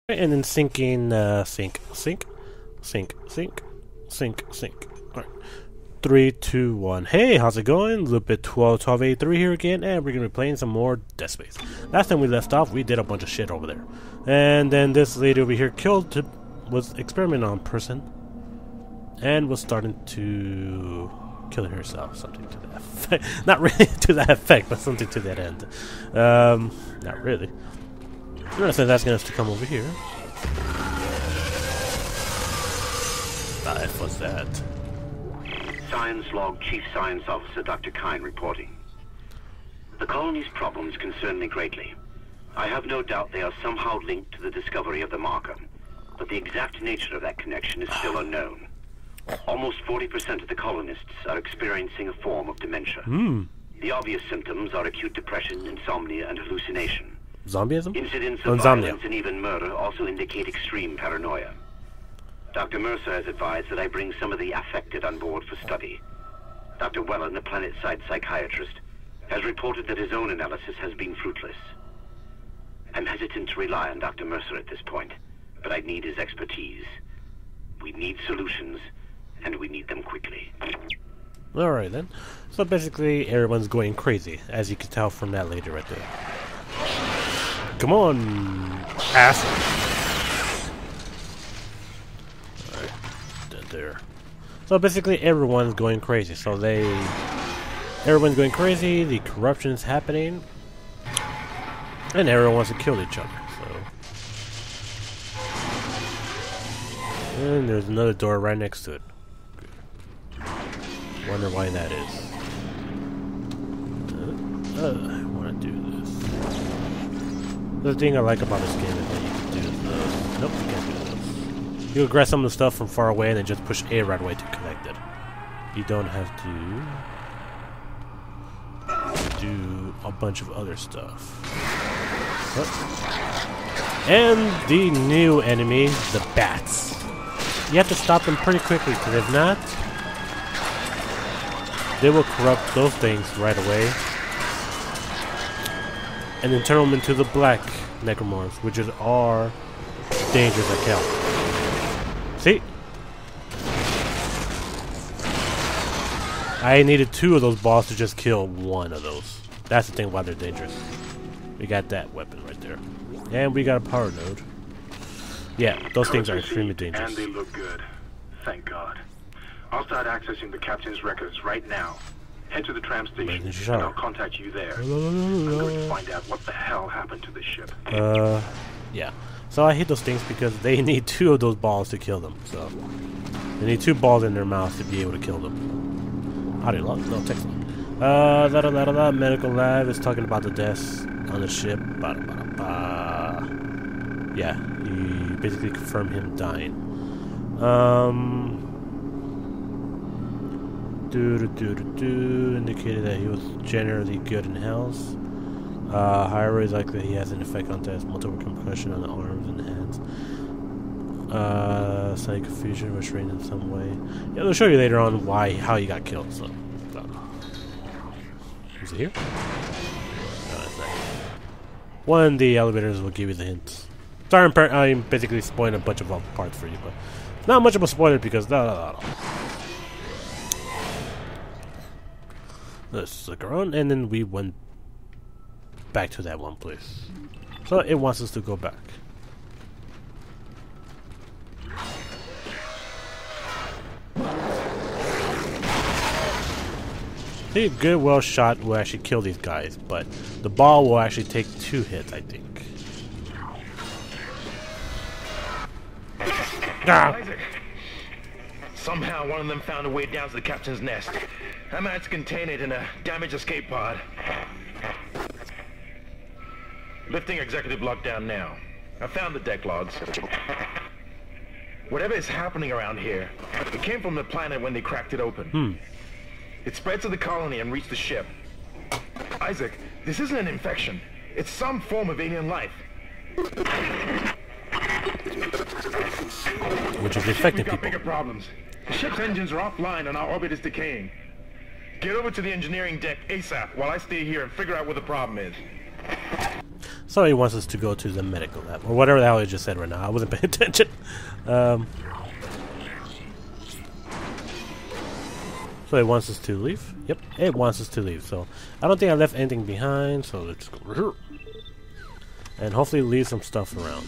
And then sinking, sink. Alright. 3, 2, 1. Hey, how's it going? lupe121283 here again, and we're gonna be playing some more Dead Space. Last time we left off, we did a bunch of shit over there. And then this lady over here was experimenting on a person, and was starting to kill herself. Something to that effect. Not really to that effect, but something to that end. Not really. I'm gonna send asking us to come over here. What was that? Science Log Chief Science Officer Dr. Kine reporting. The colony's problems concern me greatly. I have no doubt they are somehow linked to the discovery of the marker, but the exact nature of that connection is still unknown. Almost 40% of the colonists are experiencing a form of dementia. The obvious symptoms are acute depression, insomnia, and hallucination. Zombieism? Incidents of violence and even murder also indicate extreme paranoia. Dr. Mercer has advised that I bring some of the affected on board for study. Dr. Wellen, the planet-side psychiatrist, has reported that his own analysis has been fruitless. I'm hesitant to rely on Dr. Mercer at this point, but I need his expertise. We need solutions, and we need them quickly. Alright then. So basically, everyone's going crazy, as you can tell from that lady right there. Come on, asshole. Alright, there. So basically, everyone's going crazy. Everyone's going crazy. The corruption is happening, and everyone wants to kill each other. So, and there's another door right next to it. Wonder why that is. I want to do this. The thing I like about this game is that you can do this. Nope, you can't do this. You can grab some of the stuff from far away and then just push A right away to connect it. You don't have to do a bunch of other stuff. And the new enemy, the bats. You have to stop them pretty quickly, because if not, they will corrupt those things right away. And then turn them into the black necromorphs, which are dangerous as hell. See? I needed 2 of those balls to just kill 1 of those. That's the thing why they're dangerous. We got that weapon right there. And we got a power node. Yeah, those things are extremely dangerous. And they look good. Thank God. I'll start accessing the captain's records right now. Head to the tram station, and I'll contact you there. I'm going to find out what the hell happened to this ship. Yeah. So I hate those things because they need 2 of those balls to kill them. So they need 2 balls in their mouth to be able to kill them. Audio log? No, text log. Medical lab is talking about the deaths on the ship. Yeah, he basically confirmed him dying. Indicated that he was generally good in health. However, it's likely he has an effect on death, multiple concussion on the arms and hands. Slight confusion, restrained in some way. Yeah, they'll show you later on how he got killed. So, is it here? No, it's not. One of the elevators will give you the hints. Sorry, I'm basically spoiling a bunch of parts for you, but it's not much of a spoiler because let's look around, and then we went back to that one place. So it wants us to go back. See, a good well shot will actually kill these guys, but the ball will actually take 2 hits, I think. Isaac. Somehow one of them found a way down to the captain's nest. I managed to contain it in a damaged escape pod. Lifting executive lockdown now. I found the deck logs. Whatever is happening around here, it came from the planet when they cracked it open. It spread to the colony and reached the ship. Isaac, this isn't an infection. It's some form of alien life. Which is infecting We've got people. bigger problems. The ship's engines are offline and our orbit is decaying. Get over to the engineering deck ASAP while I stay here and figure out what the problem is. Somebody wants us to go to the medical lab, or whatever the hell I just said right now. I wasn't paying attention. So it wants us to leave? Yep, it wants us to leave. So I don't think I left anything behind, so let's go here. And hopefully leave some stuff around.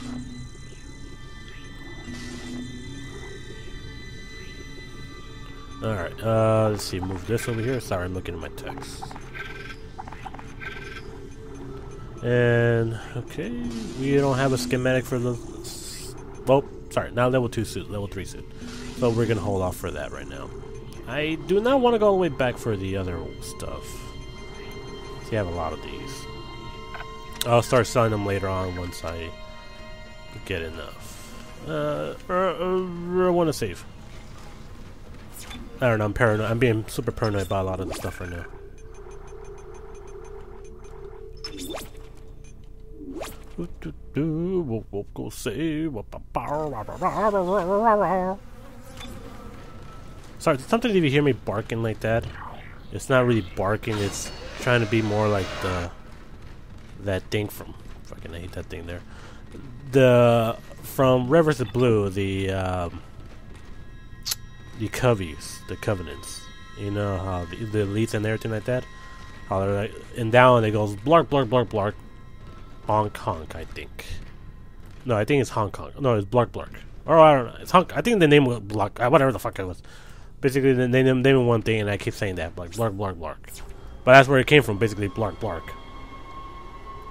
Alright, let's see, move this over here. Sorry, I'm looking at my text. And, okay, we don't have a schematic for the... Well, sorry, not level 2 suit, level 3 suit. So we're gonna hold off for that right now. I do not want to go all the way back for the other stuff. See, I have a lot of these. I'll start selling them later on once I get enough. I want to save. I don't know, I'm paranoid. I'm being super paranoid about a lot of the stuff right now. We'll go save. Sorry, sometimes if you hear me barking like that, it's not really barking, it's trying to be more like that thing from... Fucking I hate that thing there. From Red vs. Blue, the Coveys, the Covenants. You know how the elites and everything like that? How they're like, and down it goes blark, blark, blark, blark. Hong Kong, I think. No, I think it's Hong Kong. No, it's blark, blark. Or I don't know. It's Hong. I think the name was blark. Whatever the fuck it was. Basically, they named one thing, and I keep saying that, like blark, blark, blark. But that's where it came from, basically blark, blark.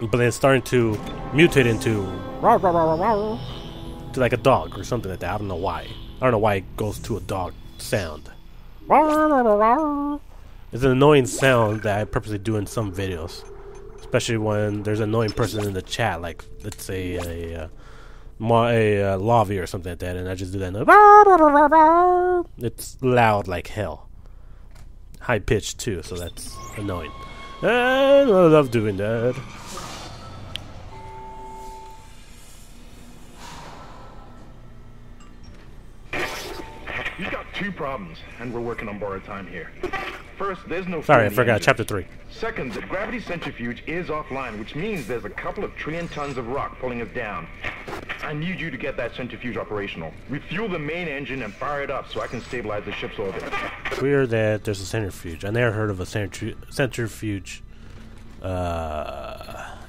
But then it's starting to mutate into like a dog or something like that. I don't know why. I don't know why it goes to a dog sound. It's an annoying sound that I purposely do in some videos, especially when there's an annoying person in the chat, like let's say a Lavi or something like that, and I just do that. And it's loud like hell, high pitched too, so that's annoying. And I love doing that. You've got two problems, and we're working on borrowed time here. First, there's no... Sorry, I forgot. Chapter 3. Second, the gravity centrifuge is offline, which means there's a couple of trillion tons of rock pulling us down. I need you to get that centrifuge operational. Refuel the main engine and fire it up so I can stabilize the ship's orbit. Weird that there's a centrifuge. I never heard of a centrifuge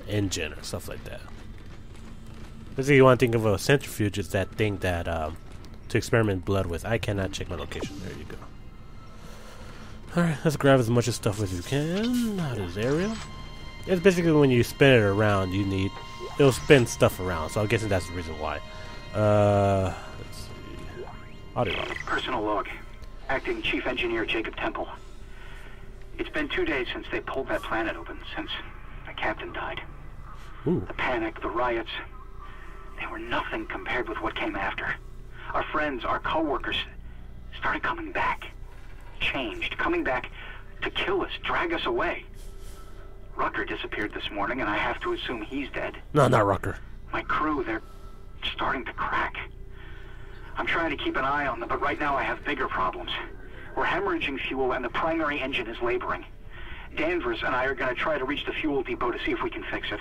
engine or stuff like that. Basically, you want to think of a centrifuge as that thing that to experiment blood with. I cannot check my location. There you go. Alright, let's grab as much of stuff as you can out of this area. It's basically when you spin it around, it'll spin stuff around, so I'm guessing that's the reason why. Let's see. Audio log. Personal log. Acting Chief Engineer Jacob Temple. It's been 2 days since they pulled that planet open, since the captain died. Ooh. The panic, the riots, they were nothing compared with what came after. Our friends, our co-workers, started coming back. Changed, coming back to kill us, drag us away. Rucker disappeared this morning, and I have to assume he's dead. No, not Rucker. My crew, they're starting to crack. I'm trying to keep an eye on them, but right now I have bigger problems. We're hemorrhaging fuel, and the primary engine is laboring. Danvers and I are going to try to reach the fuel depot to see if we can fix it.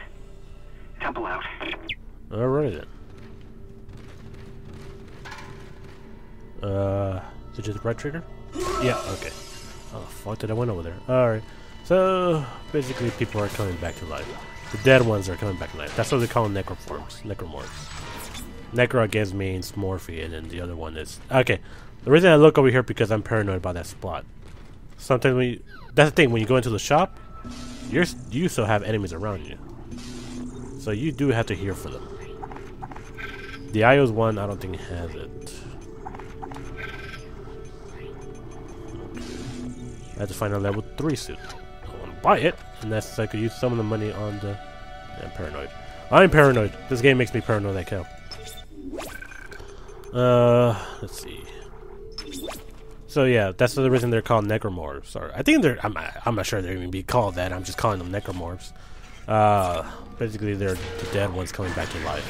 Temple out. Alright then. Did you hit the right trigger? Yeah, okay. Oh, fuck, did I went over there? Alright. So, basically people are coming back to life. The dead ones are coming back to life. That's what they call them, necromorphs. Necro, I guess, means morphe, and then the other one is... Okay, the reason I look over here because I'm paranoid about that spot. Sometimes that's the thing, when you go into the shop, you still have enemies around you. So you do have to hear for them. The IO's one, I don't think has it. I have to find a level 3 suit. I want to buy it, and that's so I could use some of the money on the... Yeah, I'm paranoid. I'm paranoid. This game makes me paranoid like hell. Let's see. So yeah, that's the reason they're called necromorphs. Or I think they're... I'm not sure they're going to be called that. I'm just calling them necromorphs. Basically, they're the dead ones coming back to life,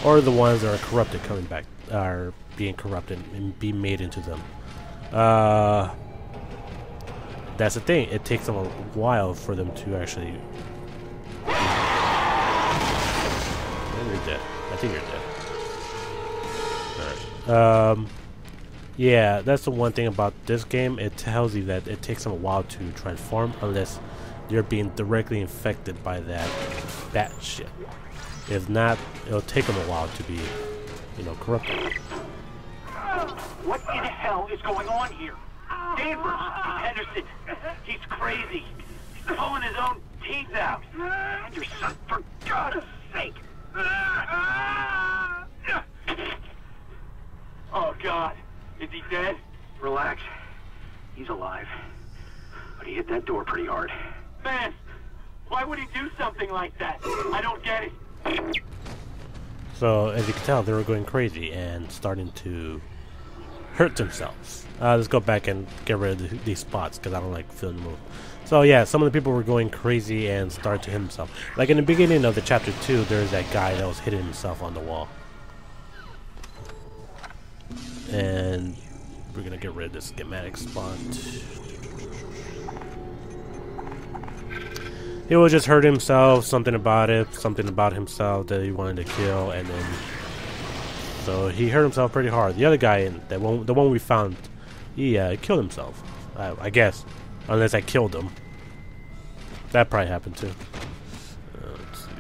or the ones that are corrupted coming back, are being corrupted and being made into them. That's the thing. It takes them a while for them to actually. you're dead. I think you're dead. Alright. Yeah, that's the one thing about this game. It tells you that it takes them a while to transform unless you're being directly infected by that bat shit. If not, it'll take them a while to be, you know, corrupted. What in the hell is going on here? Danvers, Henderson, he's crazy. He's pulling his own teeth out. Henderson, for God's sake. Oh, God. Is he dead? Relax. He's alive. But he hit that door pretty hard. Man, why would he do something like that? I don't get it. So, as you can tell, they were going crazy and starting to hurt themselves. Let's go back and get rid of these spots because I don't like feeling the move. So yeah, some of the people were going crazy and started to hit himself. Like in the beginning of the chapter 2, there's that guy that was hitting himself on the wall. And we're gonna get rid of this schematic spot. He will just hurt himself, something about himself that he wanted to kill, and then so he hurt himself pretty hard. The other guy, the one we found, he killed himself. I guess, unless I killed him. That probably happened too. Let's see.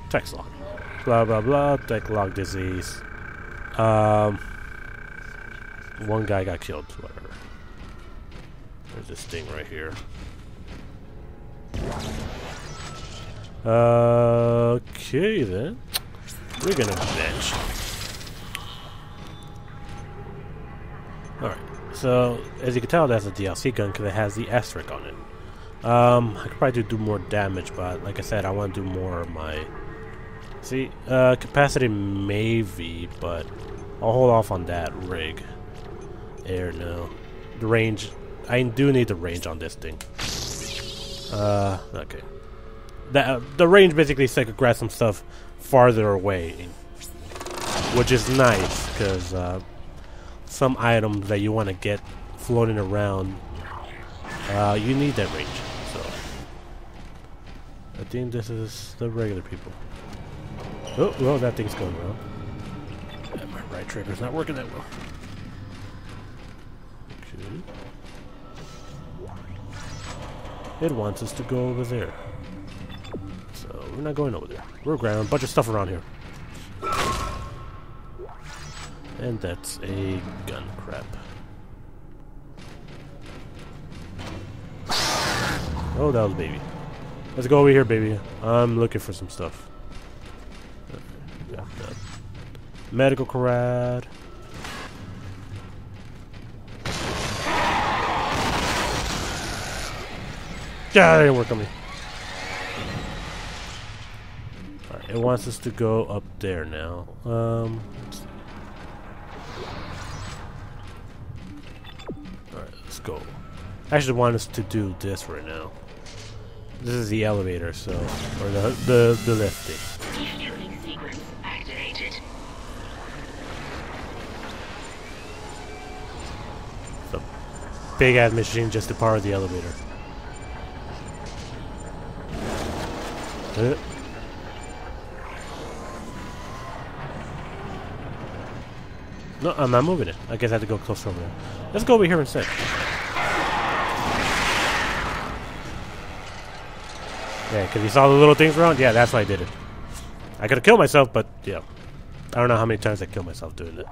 Text log. Blah blah blah. Text log disease. One guy got killed. Whatever. There's this thing right here. Okay then. We're gonna bench. Alright, so as you can tell, that's a DLC gun because it has the asterisk on it. I could probably do more damage, but like I said, I want to do more of my... See, capacity maybe, but I'll hold off on that rig. Air, no. The range, I do need the range on this thing. Okay. The range basically so I could grab some stuff farther away, which is nice because some items that you want to get floating around, you need that range. So I think this is the regular people. Oh, well, that thing's going well. Yeah, my right trigger's not working that well. Okay. It wants us to go over there. So we're not going over there. We're grabbing a bunch of stuff around here. And that's a gun crap. Oh, that was baby. Let's go over here, baby. I'm looking for some stuff. Got that. Medical crad. Yeah, that didn't work on me. Alright, it wants us to go up there now. Alright, let's go. I actually want us to do this right now. This is the elevator, so, or the lift thing. Refueling sequence activated. It's a big ass machine just to power the elevator. No, I'm not moving it. I guess I have to go closer over there. Let's go over here instead. Yeah, because you saw the little things around? Yeah, that's why I did it. I could have killed myself, but yeah. I don't know how many times I killed myself doing it.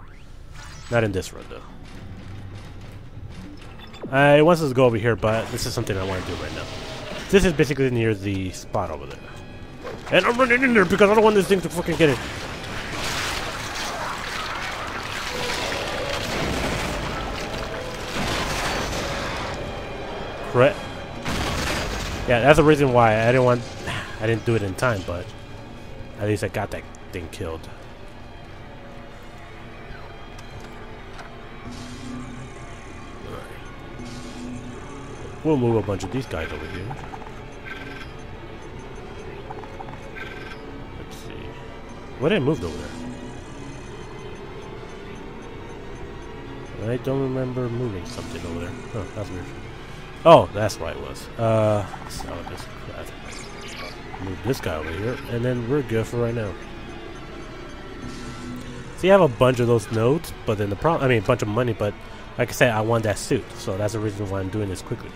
Not in this run, though. It wants us to go over here, but this is something I want to do right now. This is basically near the spot over there. And I'm running in there because I don't want this thing to fucking get it. Correct. Yeah, that's the reason why I didn't do it in time, but at least I got that thing killed. Alright. We'll move a bunch of these guys over here. Let's see. What I moved over there? I don't remember moving something over there. Oh, that's weird. Oh, that's why it was. So this crap. Move this guy over here, and then we're good for right now. So you have a bunch of those nodes, but then the problem, I mean, a bunch of money, but like I said, I want that suit, so that's the reason why I'm doing this quickly.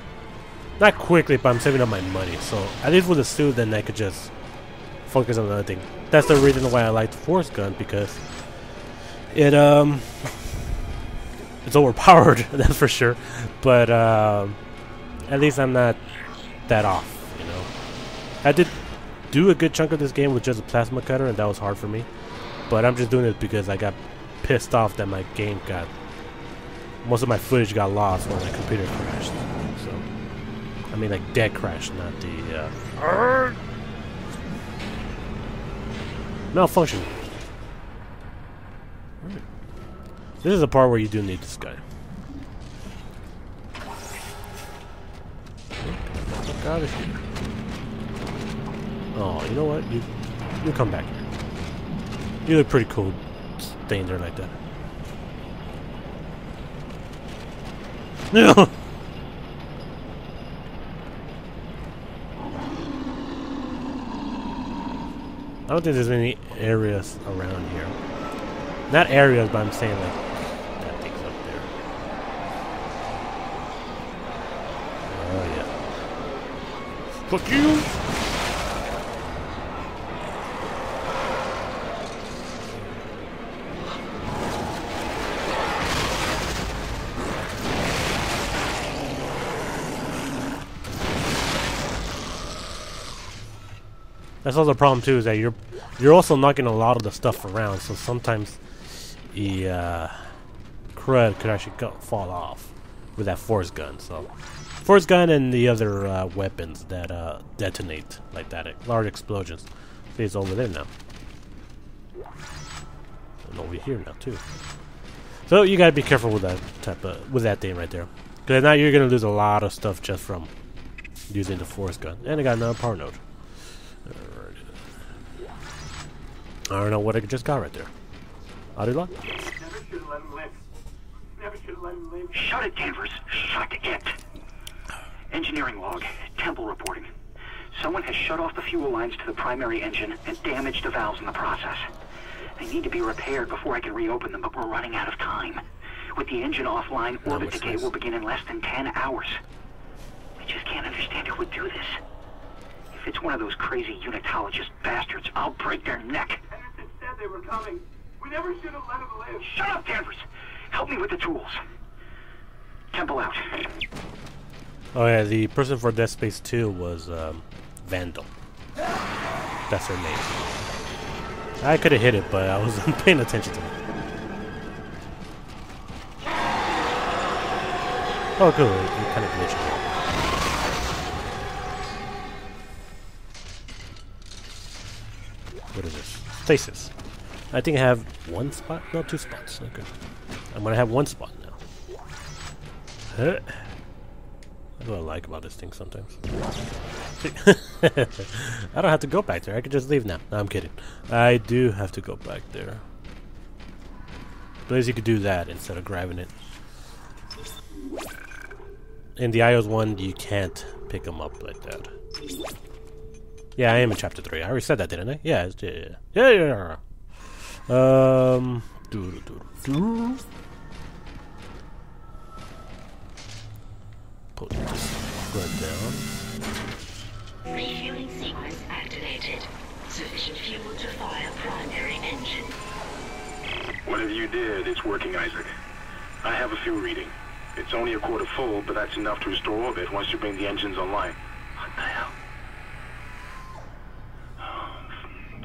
Not quickly, but I'm saving up my money, so at least with the suit, then I could just focus on another thing. That's the reason why I like the force gun, because it, it's overpowered, that's for sure, but, at least I'm not that off, you know. I did do a good chunk of this game with just a plasma cutter, and that was hard for me. But I'm just doing it because I got pissed off that my game got... most of my footage got lost when my computer crashed. So, I mean, like, dead crash, not the, malfunction. Right. This is the part where you do need this guy. Get out of here. Oh, you know what? You come back here. You look pretty cool staying there like that. No! I don't think there's any areas around here. Not areas, but I'm saying like that thing's up there. Oh yeah. Fuck you! That's also the problem too, is that you're also knocking a lot of the stuff around, so sometimes the crud could actually fall off with that force gun. So force gun and the other weapons that detonate like that, large explosions. See, it's over there now, and over here now too. So you gotta be careful with that with that thing right there, because now you're gonna lose a lot of stuff just from using the force gun. And I got another power node. I don't know what I just got right there. Adila? Never should have let him live. Never should have let him live. Shut it, Danvers. Shut it. Engineering log. Temple reporting. Someone has shut off the fuel lines to the primary engine and damaged the valves in the process. They need to be repaired before I can reopen them, but we're running out of time. With the engine offline, orbit decay will begin in less than 10 hours. I just can't understand who would do this. If it's one of those crazy unitologist bastards, I'll break their neck. Henderson said they were coming. We never should have let him live. Shut up, Danvers! Help me with the tools. Temple out. Oh yeah, the person for Dead Space 2 was Vandal. That's her name. I could have hit it, but I wasn't paying attention to it. Oh cool, it kind of glitched. What is this? Stasis. I think I have one spot? No, 2 spots. Okay. I'm gonna have 1 spot now. Huh. That's what I like about this thing sometimes. I don't have to go back there. I can just leave now. No, I'm kidding. I do have to go back there. But at least you could do that instead of grabbing it. In the iOS one, you can't pick them up like that. Yeah, I am in chapter 3. I already said that, didn't I? Yeah. Put this right down. Refueling sequence activated. Sufficient fuel to fire primary engine. Whatever you did, it's working, Isaac. I have a fuel reading. It's only a quarter full, but that's enough to restore orbit once you bring the engines online. What the hell?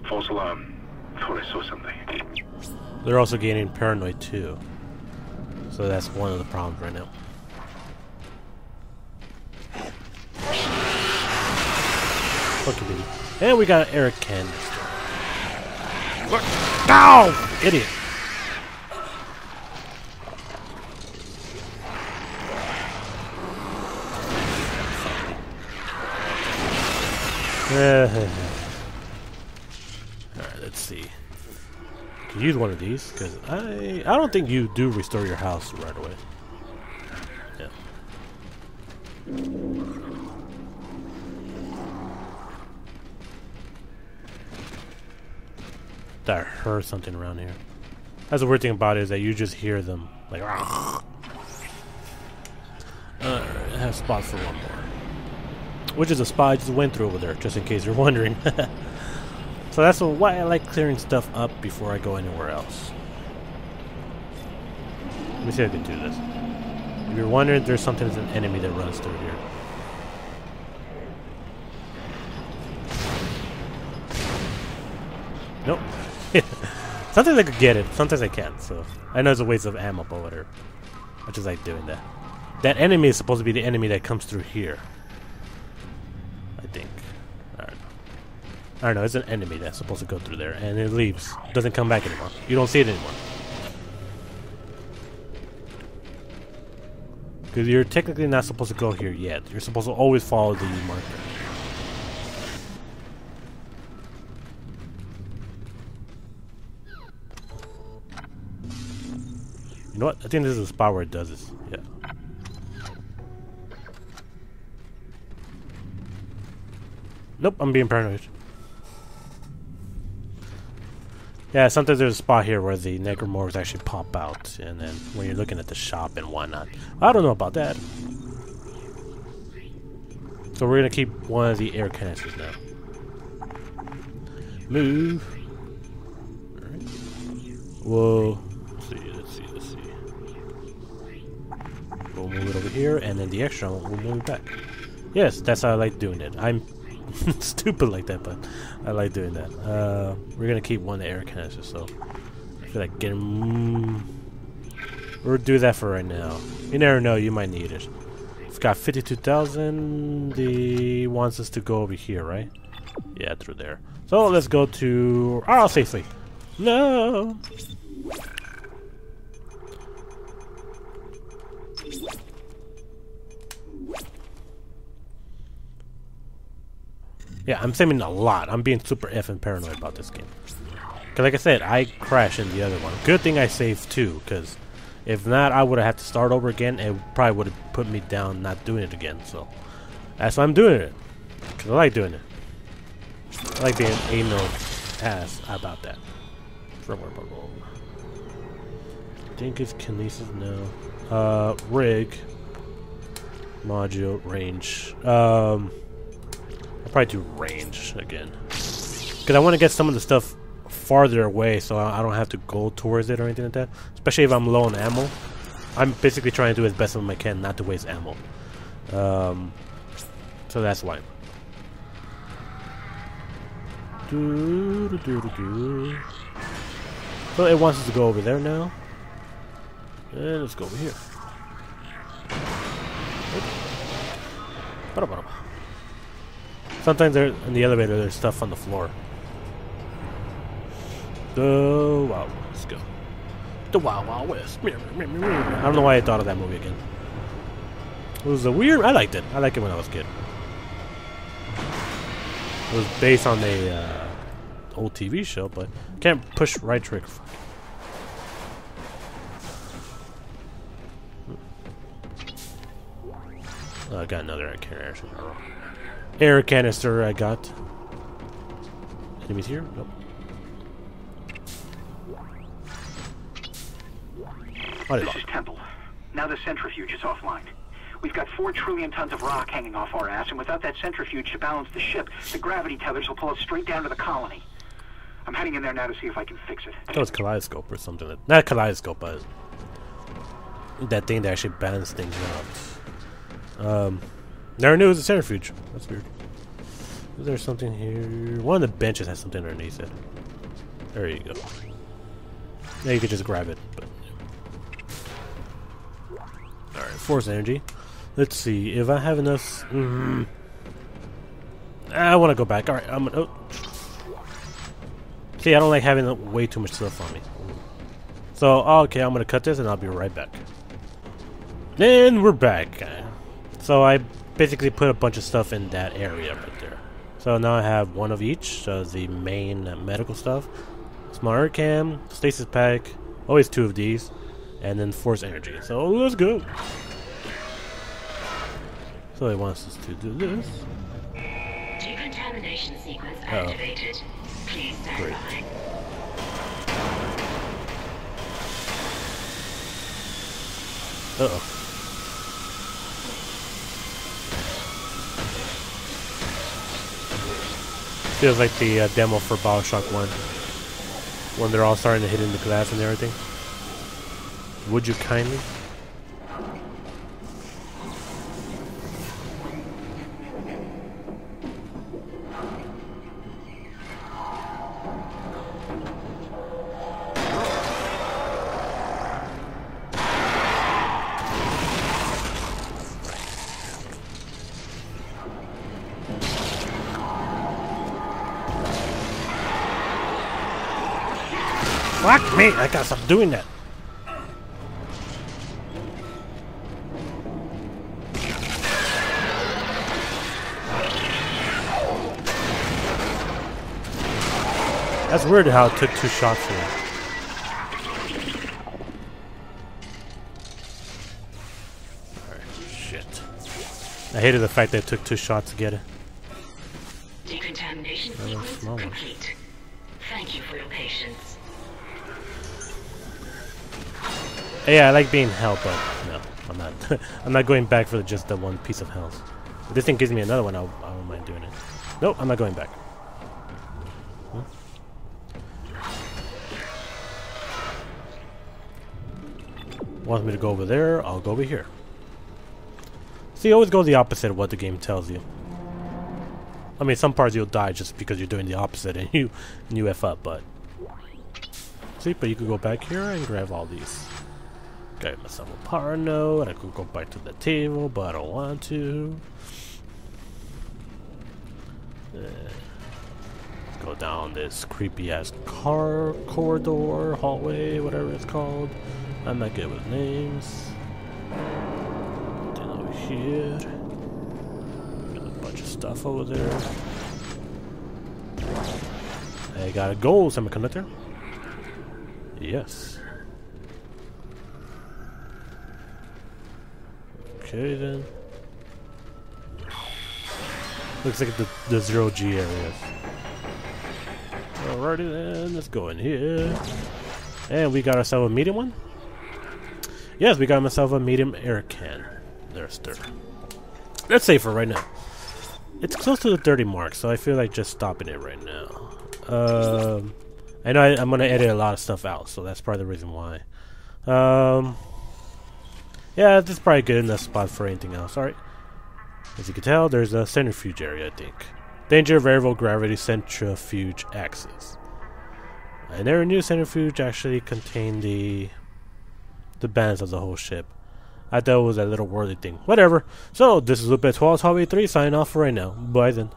False alarm. Thought I saw something. They're also gaining paranoid too. So that's one of the problems right now. Fuck you, baby. And we got an Eric canister. Look! No! Idiot! Alright, let's see. Can use one of these, because I don't think you do restore your house right away. Yeah. that I heard something around here. That's the weird thing about it, is that you just hear them like. I have spot for one more, which is a spot I just went through over there, just in case you're wondering. So that's why I like clearing stuff up before I go anywhere else. Let me see if I can do this. If you're wondering, there's something as an enemy that runs through here. Nope. Sometimes I could get it, sometimes I can't, so I know it's a waste of ammo, but whatever. I just like doing that. That enemy is supposed to be the enemy that comes through here. I think. I don't know, it's an enemy that's supposed to go through there, and it leaves. It doesn't come back anymore. You don't see it anymore. Because you're technically not supposed to go here yet. You're supposed to always follow the marker. You know what? I think this is the spot where it does this. Yeah. Nope, I'm being paranoid. Yeah, sometimes there's a spot here where the necromorphs actually pop out, and then when you're looking at the shop and whatnot. I don't know about that. So we're gonna keep one of the air canisters now. Move. Alright. Whoa. Let's see. We'll move it over here, and then the extra one we'll move it back. Yes, that's how I like doing it. I'm stupid like that, but I like doing that. We're gonna keep one of the air canisters, so I feel like getting. We'll do that for right now. You never know, you might need it. It's got 52,000. He wants us to go over here, right? Yeah, through there. So let's go to. Oh, safely. No. Yeah, I'm saving a lot. I'm being super effing paranoid about this game. Because like I said, I crashed in the other one. Good thing I saved too, because if not, I would have had to start over again, and it probably would have put me down not doing it again. So that's why I'm doing it. Because I like doing it. I like being anal ass about that. I think it's kinesis now. Rig. Module. Range. I'll probably do range again. Because I want to get some of the stuff farther away so I don't have to go towards it or anything like that. Especially if I'm low on ammo. I'm basically trying to do as best as I can not to waste ammo. So that's why. So it wants us to go over there now. And let's go over here. Sometimes there in the elevator there's stuff on the floor. The Wild West. Let's go. The Wild Wild West. I don't know why I thought of that movie again. It was a weird. I liked it. I liked it when I was a kid. It was based on a old TV show, but can't push right trick. I got another air canister. I got. Enemies here? Nope. This is Temple. Now the centrifuge is offline. We've got 4 trillion tons of rock hanging off our ass, and without that centrifuge to balance the ship, the gravity tethers will pull us straight down to the colony. I'm heading in there now to see if I can fix it. I thought it was kaleidoscope or something. Not kaleidoscope, but that thing that actually balances things out. Never knew it was a centrifuge. That's weird. Is there something here? One of the benches has something underneath it. There you go. Now you could just grab it. But alright, force energy. Let's see if I have enough. I want to go back. Alright, I'm gonna. Oh. See, I don't like having way too much stuff on me. So, okay, I'm gonna cut this and I'll be right back. Then we're back. So I basically put a bunch of stuff in that area right there. So now I have one of each. So the main medical stuff, small air cam, stasis pack, always 2 of these, and then force energy. So let's go. So it wants us to do this. Decontamination sequence activated. Please stand by. Uh-oh. Feels like the demo for Bioshock 1. When they're all starting to hit in the glass and everything. Would you kindly? Fuck me! I gotta stop doing that. That's weird how it took 2 shots for it. Alright, shit. I hated the fact that it took 2 shots to get it. Decontamination sequence complete. Thank you for your patience. Yeah, I like being held, but no, I'm not. I'm not going back for just the 1 piece of health. If this thing gives me another one, I don't mind doing it. Nope, I'm not going back. Wants me to go over there, I'll go over here. See, always go the opposite of what the game tells you. I mean, some parts you'll die just because you're doing the opposite and you F up, but... See, but you could go back here and grab all these. Got myself a power node, I could go back to the table, but I don't want to. Go down this creepy ass corridor, hallway, whatever it's called. I'm not good with names. Then over here. Got a bunch of stuff over there. I got a gold semiconductor. Yes. Okay then. Looks like the 0G areas. Alrighty then, let's go in here. And we got ourselves a medium one. Yes, we got myself a medium air can. There's 30. Let's save for right now. It's close to the 30 mark, so I feel like just stopping it right now. I know I'm gonna edit a lot of stuff out, so that's probably the reason why. Yeah, this is probably good enough spot for anything else. Alright. As you can tell, there's a centrifuge area, I think. Danger, variable gravity centrifuge axis. I never knew centrifuge actually contained the bands of the whole ship. I thought it was a little worldly thing. Whatever. So, this is lupe121283 signing off for right now. Bye then.